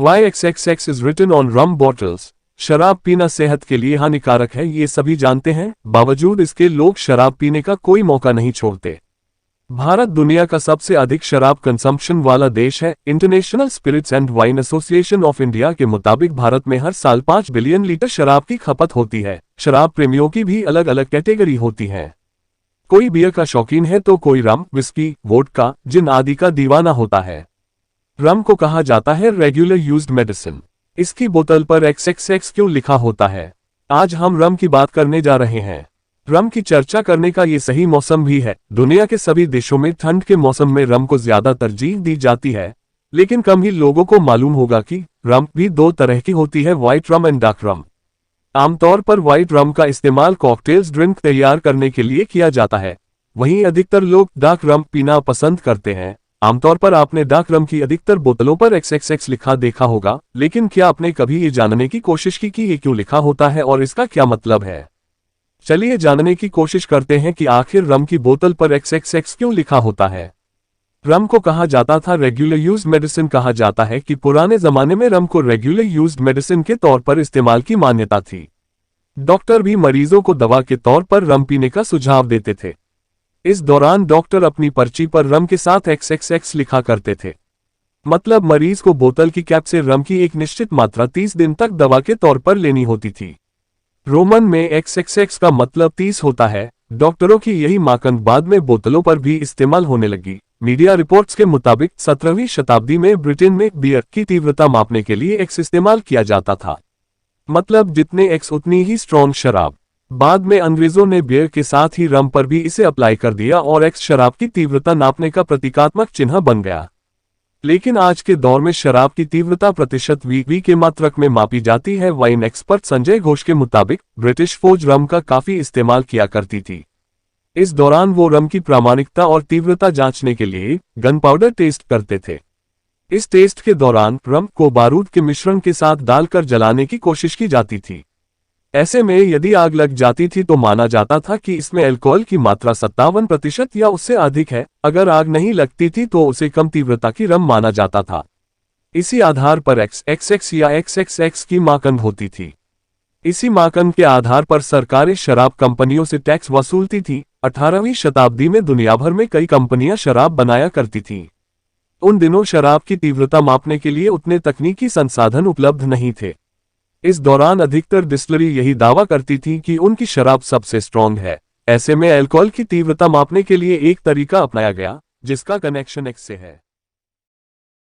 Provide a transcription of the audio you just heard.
Why XXX is written on rum bottles? शराब पीना सेहत के लिए हानिकारक है, ये सभी जानते हैं, बावजूद इसके लोग शराब पीने का कोई मौका नहीं छोड़ते। भारत दुनिया का सबसे अधिक शराब कंजम्पशन वाला देश है। International spirits and wine association of India के मुताबिक भारत में हर साल 5 बिलियन लीटर शराब की खपत होती है। शराब प्रेमियों की भी अलग अलग कैटेगरी होती है। कोई बियर का शौकीन है तो कोई रम, विस्की, वोडका, जिन आदि का दीवाना होता है। रम को कहा जाता है रेगुलर यूज्ड मेडिसिन। इसकी बोतल पर XXX क्यों लिखा होता है? आज हम रम की बात करने जा रहे हैं। रम की चर्चा करने का ये सही मौसम भी है। दुनिया के सभी देशों में ठंड के मौसम में रम को ज्यादा तरजीह दी जाती है, लेकिन कम ही लोगों को मालूम होगा कि रम भी दो तरह की होती है, व्हाइट रम एंड डार्क रम। आमतौर पर व्हाइट रम का इस्तेमाल कॉकटेल्स ड्रिंक तैयार करने के लिए किया जाता है, वहीं अधिकतर लोग डार्क रम पीना पसंद करते हैं। आमतौर पर आपने डार्क रम की अधिकतर बोतलों पर XXX लिखा देखा होगा, लेकिन क्या आपने कभी ये जानने की कोशिश की कि ये क्यों लिखा होता है और इसका क्या मतलब है? चलिए जानने की कोशिश करते हैं कि आखिर रम की बोतल पर XXX क्यों लिखा होता है। रम को कहा जाता था रेगुलर यूज्ड मेडिसिन। कहा जाता है कि पुराने जमाने में रम को रेगुलर यूज्ड मेडिसिन के तौर पर इस्तेमाल की मान्यता थी। डॉक्टर भी मरीजों को दवा के तौर पर रम पीने का सुझाव देते थे। इस दौरान डॉक्टर अपनी पर्ची पर रम के साथ XXX लिखा करते थे। मतलब मरीज को बोतल की कैप से रम की एक निश्चित मात्रा 30 दिन तक दवा के तौर पर लेनी होती थी। रोमन में XXX का मतलब 30 होता है। डॉक्टरों की यही माकन बाद में बोतलों पर भी इस्तेमाल होने लगी। मीडिया रिपोर्ट्स के मुताबिक 17वीं शताब्दी में ब्रिटेन में बियर की तीव्रता मापने के लिए X इस्तेमाल किया जाता था। मतलब जितने X उतनी ही स्ट्रॉन्ग शराब। बाद में अंग्रेजों ने बियर के साथ ही रम पर भी इसे अप्लाई कर दिया और X शराब की तीव्रता नापने का प्रतीकात्मक चिन्ह बन गया। लेकिन आज के दौर में शराब की तीव्रता प्रतिशत वी के मात्रक में मापी जाती है। वाइन एक्सपर्ट संजय घोष के मुताबिक ब्रिटिश फौज रम का काफी इस्तेमाल किया करती थी। इस दौरान वो रम की प्रामाणिकता और तीव्रता जांचने के लिए गन पाउडर टेस्ट करते थे। इस टेस्ट के दौरान रम को बारूद के मिश्रण के साथ डालकर जलाने की कोशिश की जाती थी। ऐसे में यदि आग लग जाती थी तो माना जाता था कि इसमें अल्कोहल की मात्रा 57% या उससे अधिक है। अगर आग नहीं लगती थी तो उसे कम तीव्रता की रम माना जाता था। इसी आधार पर XXX या XXX की माकन होती थी। इसी माकन के आधार पर सरकारें शराब कंपनियों से टैक्स वसूलती थी। 18वीं शताब्दी में दुनिया भर में कई कंपनियां शराब बनाया करती थीं। उन दिनों शराब की तीव्रता मापने के लिए उतने तकनीकी संसाधन उपलब्ध नहीं थे। इस दौरान अधिकतर डिस्टिलरी यही दावा करती थी कि उनकी शराब सबसे स्ट्रॉन्ग है। ऐसे में अल्कोहल की तीव्रता मापने के लिए एक तरीका अपनाया गया, जिसका कनेक्शन X से है।